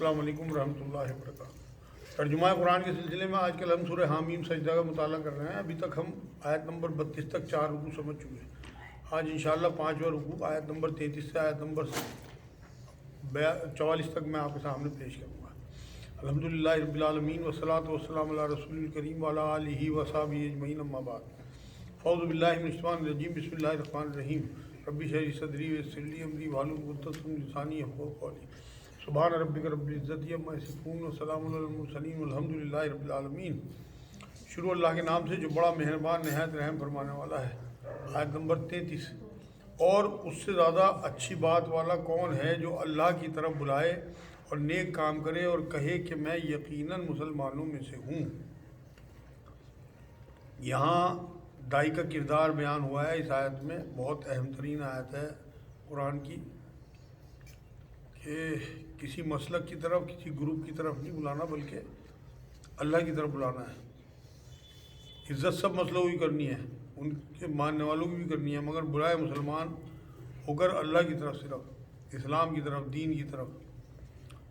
السلام علیکم ورحمۃ اللہ وبرکاتہ۔ ترجمہ قرآن کے سلسلے میں آج کل ہم سورہ حامیم سجدہ کا مطالعہ کر رہے ہیں۔ ابھی تک ہم آیت نمبر 32 تک 4 رکوع سمجھ چکے ہیں۔ آج انشاءاللہ 5واں رکوع آیت نمبر 33 سے آیت نمبر 44 تک میں آپ کے سامنے پیش کروں گا۔ الحمدللہ رب العالمین والصلاۃ والسلام علی رسول الکریم وعلی آلہ وصحبہ اجمعین، اما بعد۔ اعوذ باللہ من الشیطان الرجیم، بسم اللہ الرحمن الرحیم۔ رب اشرح لي صدری ویسر لی امری واحلل عقدۃ من لسانی یفقہوا قولی۔ سبحان ربک رب العزت عما یصفون وسلام علی المرسلین والحمد للہ رب العالمین۔ شروع اللہ کے نام سے جو بڑا مہربان نہایت رحم فرمانے والا ہے۔ آیت نمبر 33۔ اور اس سے زیادہ اچھی بات والا کون ہے جو اللہ کی طرف بلائے اور نیک کام کرے اور کہے کہ میں یقیناً مسلمانوں میں سے ہوں۔ یہاں دائی کا کردار بیان ہوا ہے اس آیت میں۔ بہت اہم ترین آیت ہے قرآن کی کہ کسی مسلک کی طرف، کسی گروپ کی طرف نہیں بلانا، بلکہ اللہ کی طرف بلانا ہے۔ عزت سب مسلوں کی کرنی ہے، ان کے ماننے والوں کی بھی کرنی ہے، مگر برائے مسلمان ہو کر اللہ کی طرف، صرف اسلام کی طرف، دین کی طرف،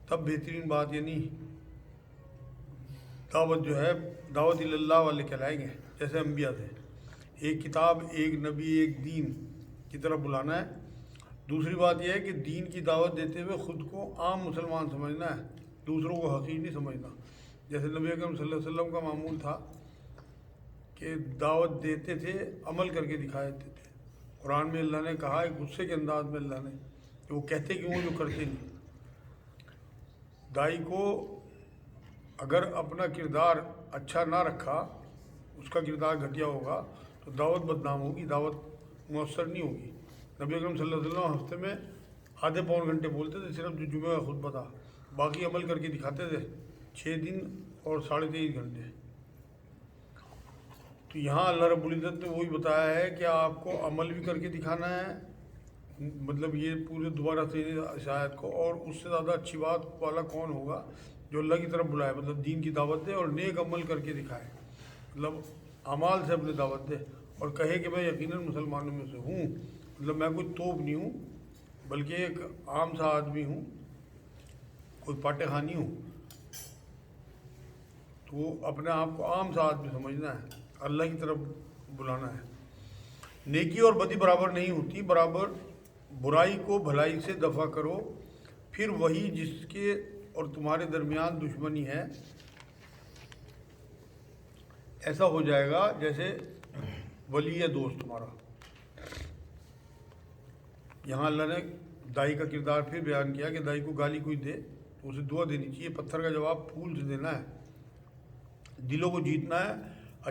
تب بہترین بات، یعنی دعوت جو ہے دعوت اللہ والے کہلائیں گے، جیسے انبیاء تھے۔ ایک کتاب، ایک نبی، ایک دین کی طرف بلانا ہے۔ دوسری بات یہ ہے کہ دین کی دعوت دیتے ہوئے خود کو عام مسلمان سمجھنا ہے، دوسروں کو حقیر نہیں سمجھنا۔ جیسے نبی اکرم صلی اللہ علیہ وسلم کا معمول تھا کہ دعوت دیتے تھے، عمل کر کے دکھا دیتے تھے۔ قرآن میں اللہ نے کہا ہے غصے کے انداز میں اللہ نے کہ وہ کہتے کیوں ہیں جو کرتے نہیں۔ دائی کو اگر اپنا کردار اچھا نہ رکھا، اس کا کردار گھٹیا ہوگا تو دعوت بدنام ہوگی، دعوت مؤثر نہیں ہوگی۔ نبی اکرم صلی اللہ علیہ وسلم ہفتے میں آدھے پون گھنٹے بولتے تھے، صرف جو جمعہ کا خطبہ تھا، باقی عمل کر کے دکھاتے تھے 6 دن اور 23.5 گھنٹے۔ تو یہاں اللہ رب العزت نے وہی بتایا ہے کہ آپ کو عمل بھی کر کے دکھانا ہے، مطلب یہ پورے دوبارہ سے اس آیت کو، اور اس سے زیادہ اچھی بات والا کون ہوگا جو اللہ کی طرف بلائے، مطلب دین کی دعوت دے اور نیک عمل کر کے دکھائے، مطلب اعمال سے اپنے دعوت دے اور کہے کہ میں یقیناً مسلمانوں میں سے ہوں، مطلب میں کوئی توپ نہیں ہوں، بلکہ ایک عام سا آدمی ہوں، کوئی پاٹے خانی ہوں۔ تو اپنے آپ کو عام سا آدمی سمجھنا ہے، اللہ کی طرف بلانا ہے۔ نیکی اور بدی برابر نہیں ہوتی، برابر برائی کو بھلائی سے دفع کرو، پھر وہی جس کے اور تمہارے درمیان دشمنی ہے ایسا ہو جائے گا جیسے ولی ہے دوست تمہارا۔ یہاں اللہ نے دائی کا کردار پھر بیان کیا کہ دائی کو گالی کوئی دے تو اسے دعا دینی چاہیے، پتھر کا جواب پھول سے دینا ہے، دلوں کو جیتنا ہے،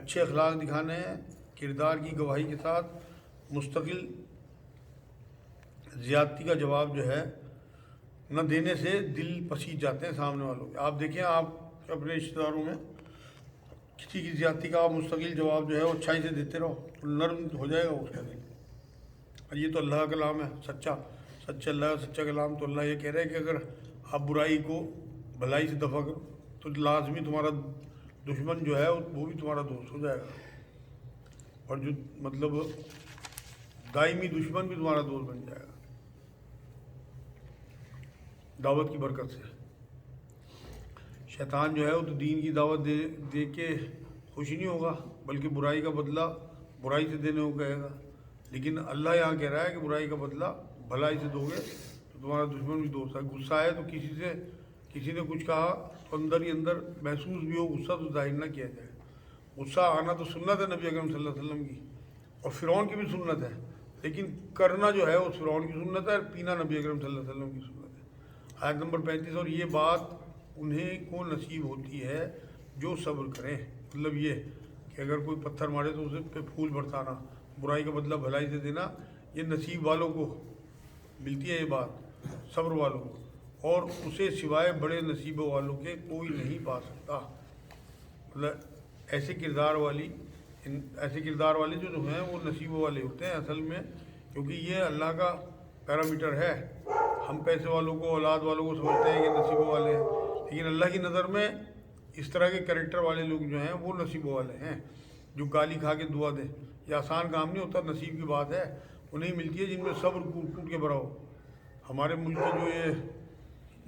اچھے اخلاق دکھانے ہیں، کردار کی گواہی کے ساتھ مستقل زیادتی کا جواب جو ہے نہ دینے سے دل پسیج جاتے ہیں سامنے والوں کے۔ آپ دیکھیں، آپ اپنے رشتہ داروں میں کسی کی زیادتی کا آپ مستقل جواب جو ہے وہ اچھائی سے دیتے رہو تو نرم ہو جائے گا اس کا دل۔ اور یہ تو اللہ کا کلام ہے، سچا اللہ کا سچا کلام۔ تو اللہ یہ کہہ رہے ہے کہ اگر آپ برائی کو بھلائی سے دفع کرو تو لازمی تمہارا دشمن جو ہے وہ بھی تمہارا دوست ہو جائے گا، اور جو مطلب دائمی دشمن بھی تمہارا دوست بن جائے گا دعوت کی برکت سے۔ شیطان جو ہے وہ تو دین کی دعوت دے کے خوشی نہیں ہوگا، بلکہ برائی کا بدلہ برائی سے دینے کو کہے گا۔ لیکن اللہ یہاں کہہ رہا ہے کہ برائی کا بدلہ بھلائی سے دو گے تو تمہارا دشمن بھی دوست ہے۔ غصہ ہے تو کسی نے کچھ کہا تو اندر ہی اندر محسوس بھی ہو غصہ، تو ظاہر نہ کیا جائے۔ غصہ آنا تو سنت ہے نبی اکرم صلی اللہ علیہ وسلم کی، اور فرعون کی بھی سنت ہے، لیکن کرنا جو ہے وہ فرعون کی سنت ہے، اور پینا نبی اکرم صلی اللہ علیہ وسلم کی سنت ہے۔ آیت نمبر 35۔ اور یہ بات انہیں کو نصیب ہوتی ہے جو صبر کریں، مطلب یہ کہ اگر کوئی پتھر مارے تو اسے پہ پھول برسانا، برائی کا بدلہ بھلائی سے دینا، یہ نصیب والوں کو ملتی ہے یہ بات، صبر والوں کو، اور اسے سوائے بڑے نصیب والوں کے کوئی نہیں پا سکتا۔ مطلب ایسے کردار والے جو ہیں وہ نصیب والے ہوتے ہیں اصل میں، کیونکہ یہ اللہ کا پیرامیٹر ہے۔ ہم پیسے والوں کو، اولاد والوں کو سمجھتے ہیں کہ نصیب والے ہیں، لیکن اللہ کی نظر میں اس طرح کے کریکٹر والے لوگ جو ہیں وہ نصیب والے ہیں، جو گالی کھا کے دعا دیں۔ یہ آسان کام نہیں ہوتا، نصیب کی بات ہے، انہیں ملتی ہے جن میں صبر کوٹ کوٹ کے بھرا ہو۔ ہمارے ملک کے جو یہ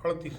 38,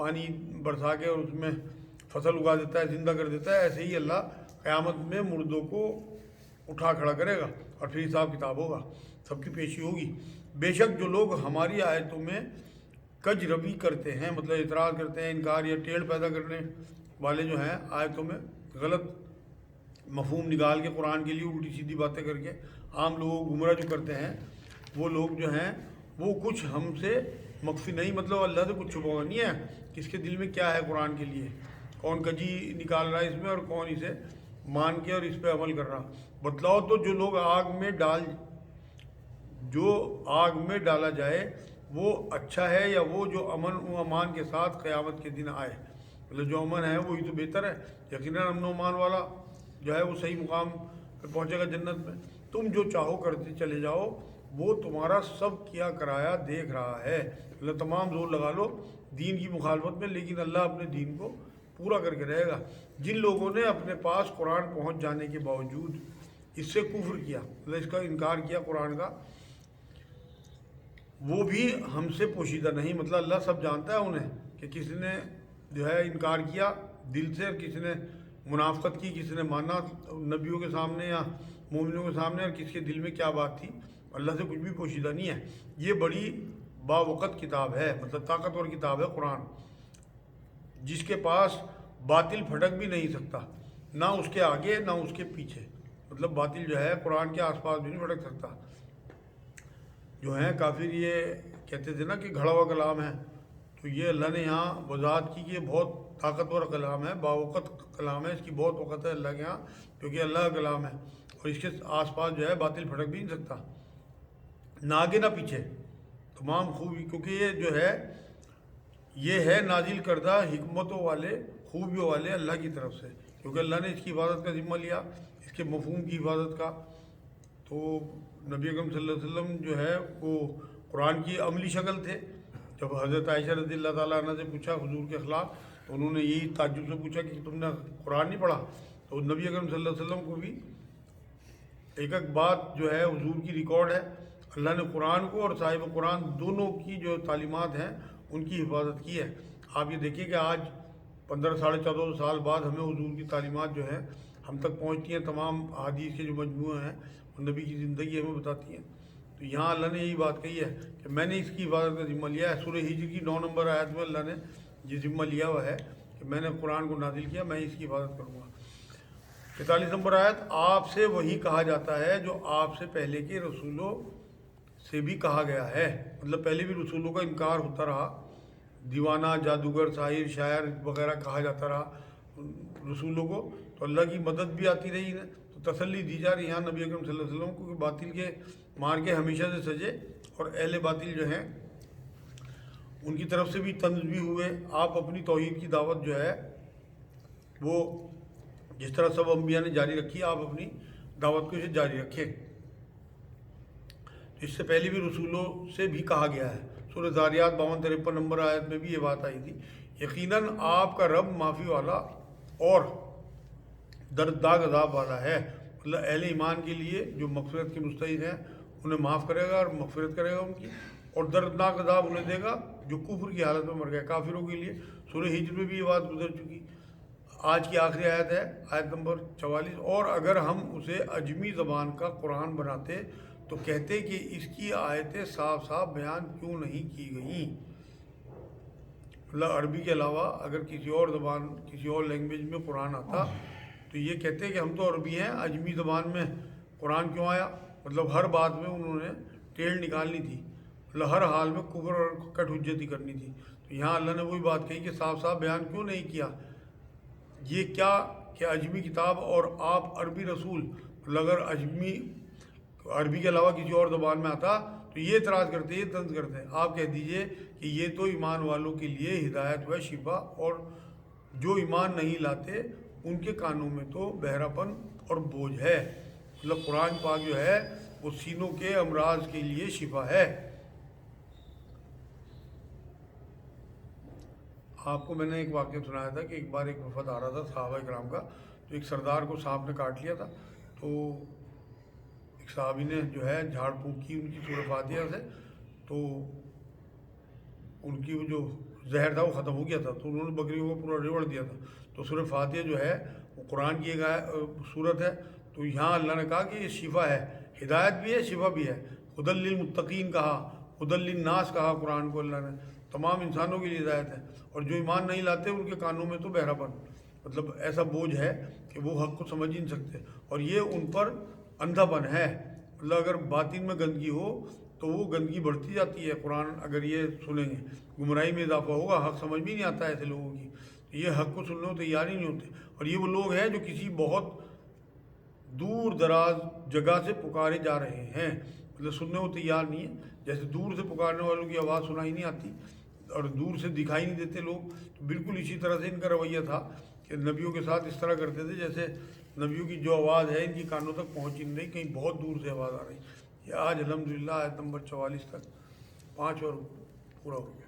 پانی برسا کے اور اس میں فصل اگا دیتا ہے، زندہ کر دیتا ہے، ایسے ہی اللہ قیامت میں مردوں کو اٹھا کھڑا کرے گا اور پھر حساب کتاب ہوگا، سب کی پیشی ہوگی۔ بے شک جو لوگ ہماری آیتوں میں کج روی کرتے ہیں، مطلب اعتراض کرتے ہیں، انکار یا ٹیڑھ پیدا کرنے والے جو ہیں، آیتوں میں غلط مفہوم نکال کے قرآن کے لیے الٹی سیدھی باتیں کر کے عام لوگوں کو گمراہ جو کرتے ہیں، وہ لوگ جو ہیں وہ کچھ ہم سے مخفی نہیں، مطلب اللہ سے کچھ چھپا ہوا نہیں ہے کہ اس کے دل میں کیا ہے قرآن کے لیے، کون کجی نکال رہا ہے اس میں اور کون اسے مان کے اور اس پہ عمل کر رہا۔ بتلاؤ تو جو لوگ آگ میں ڈالا جائے وہ اچھا ہے یا وہ جو امن و امان کے ساتھ قیامت کے دن آئے؟ مطلب جو امن ہے وہی تو بہتر ہے، یقیناً امن و امان والا جو ہے وہ صحیح مقام پہ پہنچے گا جنت میں۔ تم جو چاہو کرتے چلے جاؤ، وہ تمہارا سب کیا کرایا دیکھ رہا ہے۔ اللہ تمام زور لگا لو دین کی مخالفت میں، لیکن اللہ اپنے دین کو پورا کر کے رہے گا۔ جن لوگوں نے اپنے پاس قرآن پہنچ جانے کے باوجود اس سے کفر کیا، مطلب اس کا انکار کیا قرآن کا، وہ بھی ہم سے پوشیدہ نہیں، مطلب اللہ سب جانتا ہے انہیں کہ کسی نے جو ہے انکار کیا دل سے، اور کسی نے منافقت کی، کسی نے مانا نبیوں کے سامنے یا مومنوں کے سامنے، اور کس کے دل میں کیا بات تھی، اللہ سے کچھ بھی پوشیدہ نہیں ہے۔ یہ بڑی باوقت کتاب ہے، مطلب طاقتور کتاب ہے قرآن، جس کے پاس باطل پھٹک بھی نہیں سکتا، نہ اس کے آگے نہ اس کے پیچھے، مطلب باطل جو ہے قرآن کے آس پاس بھی نہیں پھٹک سکتا۔ جو ہیں کافر یہ کہتے تھے نا کہ گھڑا ہوا کلام ہے، تو یہ اللہ نے یہاں وضاحت کی کہ یہ بہت طاقتور کلام ہے، باوقت کلام ہے، اس کی بہت وقت ہے اللہ کے یہاں، کیونکہ اللہ کا کلام ہے، اور اس کے آس پاس جو ہے باطل پھٹک بھی نہیں سکتا، نہ آگے نہ پیچھے، تمام خوبی، کیونکہ یہ جو ہے یہ ہے نازل کردہ حکمتوں والے، خوبیوں والے اللہ کی طرف سے، کیونکہ اللہ نے اس کی حفاظت کا ذمہ لیا، اس کے مفہوم کی حفاظت کا۔ تو نبی اکرم صلی اللہ علیہ وسلم جو ہے وہ قرآن کی عملی شکل تھے۔ جب حضرت عائشہ رضی اللہ تعالیٰ عنہ سے پوچھا حضور کے اخلاق، تو انہوں نے یہی تعجب سے پوچھا کہ تم نے قرآن نہیں پڑھا؟ تو نبی اکرم صلی اللہ علیہ وسلم کو بھی ایک ایک بات جو ہے حضور کی ریکارڈ ہے، اللہ نے قرآن کو اور صاحب قرآن دونوں کی جو تعلیمات ہیں ان کی حفاظت کی ہے۔ آپ یہ دیکھیے کہ آج 14.5 سال بعد ہمیں حضور کی تعلیمات جو ہیں ہم تک پہنچتی ہیں، تمام احادیث کے جو مجموعے ہیں اور نبی کی زندگی ہمیں بتاتی ہیں۔ تو یہاں اللہ نے یہی بات کہی ہے کہ میں نے اس کی حفاظت کا ذمہ لیا ہے۔ سورہ ہجر کی 9 نمبر آیت میں اللہ نے یہ ذمہ لیا ہوا ہے کہ میں نے قرآن کو نازل کیا، میں اس کی حفاظت کروں گا۔ 43 نمبر آیت، آپ سے وہی کہا جاتا ہے جو آپ سے پہلے کے رسولوں سے بھی کہا گیا ہے، مطلب پہلے بھی رسولوں کا انکار ہوتا رہا، دیوانہ، جادوگر، ساحر، شاعر وغیرہ کہا جاتا رہا رسولوں کو، تو اللہ کی مدد بھی آتی رہی ہے، تو تسلی دی جا رہی ہے یہاں نبی اکرم صلی اللہ علیہ وسلم کو کہ باطل کے مار کے ہمیشہ سے سجے، اور اہل باطل جو ہیں ان کی طرف سے بھی طنز بھی ہوئے۔ آپ اپنی توحید کی دعوت جو ہے وہ جس طرح سب انبیاء نے جاری رکھی، آپ اپنی دعوت کو اسے جاری رکھیں۔ اس سے پہلے بھی رسولوں سے بھی کہا گیا ہے، سورہ ذاریات 52-53 نمبر آیت میں بھی یہ بات آئی تھی، یقیناً آپ کا رب معافی والا اور دردناک عذاب والا ہے، مطلب اہل ایمان کے لیے جو مغفرت کے مستحق ہیں انہیں معاف کرے گا اور مغفرت کرے گا ان کی، اور دردناک عذاب انہیں دے گا جو کفر کی حالت میں مر گئے، کافروں کے لیے۔ سورہ ہجر میں بھی یہ بات گزر چکی۔ آج کی آخری آیت ہے، آیت نمبر 44، اور اگر ہم اسے عجمی زبان کا قرآن بناتے تو کہتے کہ اس کی آیتیں صاف صاف بیان کیوں نہیں کی گئیں، مطلب عربی کے علاوہ اگر کسی اور زبان، کسی اور لینگویج میں قرآن آتا تو یہ کہتے کہ ہم تو عربی ہیں، عجمی زبان میں قرآن کیوں آیا، مطلب ہر بات میں انہوں نے ٹیڑھ نکالنی تھی، مطلب ہر حال میں کفر اور کٹ حجتی کرنی تھی۔ تو یہاں اللہ نے وہی بات کہی کہ صاف صاف بیان کیوں نہیں کیا، یہ کیا کہ عجمی کتاب اور آپ عربی رسول، مطلب اگر عربی کے علاوہ کسی اور زبان میں آتا تو یہ اعتراض کرتے، یہ طنز کرتے۔ آپ کہہ دیجئے کہ یہ تو ایمان والوں کے لیے ہدایت و شفا، اور جو ایمان نہیں لاتے ان کے کانوں میں تو بہرا پن اور بوجھ ہے، مطلب قرآن پاک جو ہے وہ سینوں کے امراض کے لیے شفا ہے۔ آپ کو میں نے ایک واقعہ سنایا تھا کہ ایک بار ایک وفد آ رہا تھا صحابہ کرام کا، تو ایک سردار کو سانپ نے کاٹ لیا تھا، تو ایک صحابی نے جو ہے جھاڑ پھونک کی ان کی سورہ فاتحہ سے، تو ان کی وہ جو زہر تھا وہ ختم ہو گیا تھا، تو انہوں نے بکریوں کو پورا ریوڑ دیا تھا. تو سورہ فاتحہ جو ہے وہ قرآن کی ایک صورت ہے. تو یہاں اللہ نے کہا کہ یہ شفا ہے، ہدایت بھی ہے، شفا بھی ہے. ہدی للمتقین کہا، ہدی للناس کہا قرآن کو اللہ نے، تمام انسانوں کے لیے ہدایت ہے. اور جو ایمان نہیں لاتے ان کے کانوں میں تو بہرا پن، مطلب ایسا بوجھ ہے کہ وہ حق کو سمجھ ہی نہیں سکتے، اور یہ ان پر اندھا پن ہے. مطلب اگر باطن میں گندگی ہو تو وہ گندگی بڑھتی جاتی ہے. قرآن اگر یہ سنیں گے گمراہی میں اضافہ ہوگا، حق سمجھ بھی نہیں آتا ہے ایسے لوگوں کی. یہ حق کو سننے کو تیار ہی نہیں ہوتے. اور یہ وہ لوگ ہیں جو کسی بہت دور دراز جگہ سے پکارے جا رہے ہیں، مطلب سننے کو تیار نہیں ہے. جیسے دور سے پکارنے والوں کی آواز سنائی نہیں آتی اور دور سے دکھائی نہیں دیتے لوگ، تو بالکل اسی طرح سے ان کا رویہ تھا کہ نبیوں کے ساتھ اس طرح کرتے تھے جیسے نبیوں کی جو آواز ہے ان کی کانوں تک پہنچ ہی نہیں رہی، کہیں بہت دور سے آواز آ رہی. یہ آج الحمدللہ آیت نمبر 44 تک 5 اور پورا ہو گیا.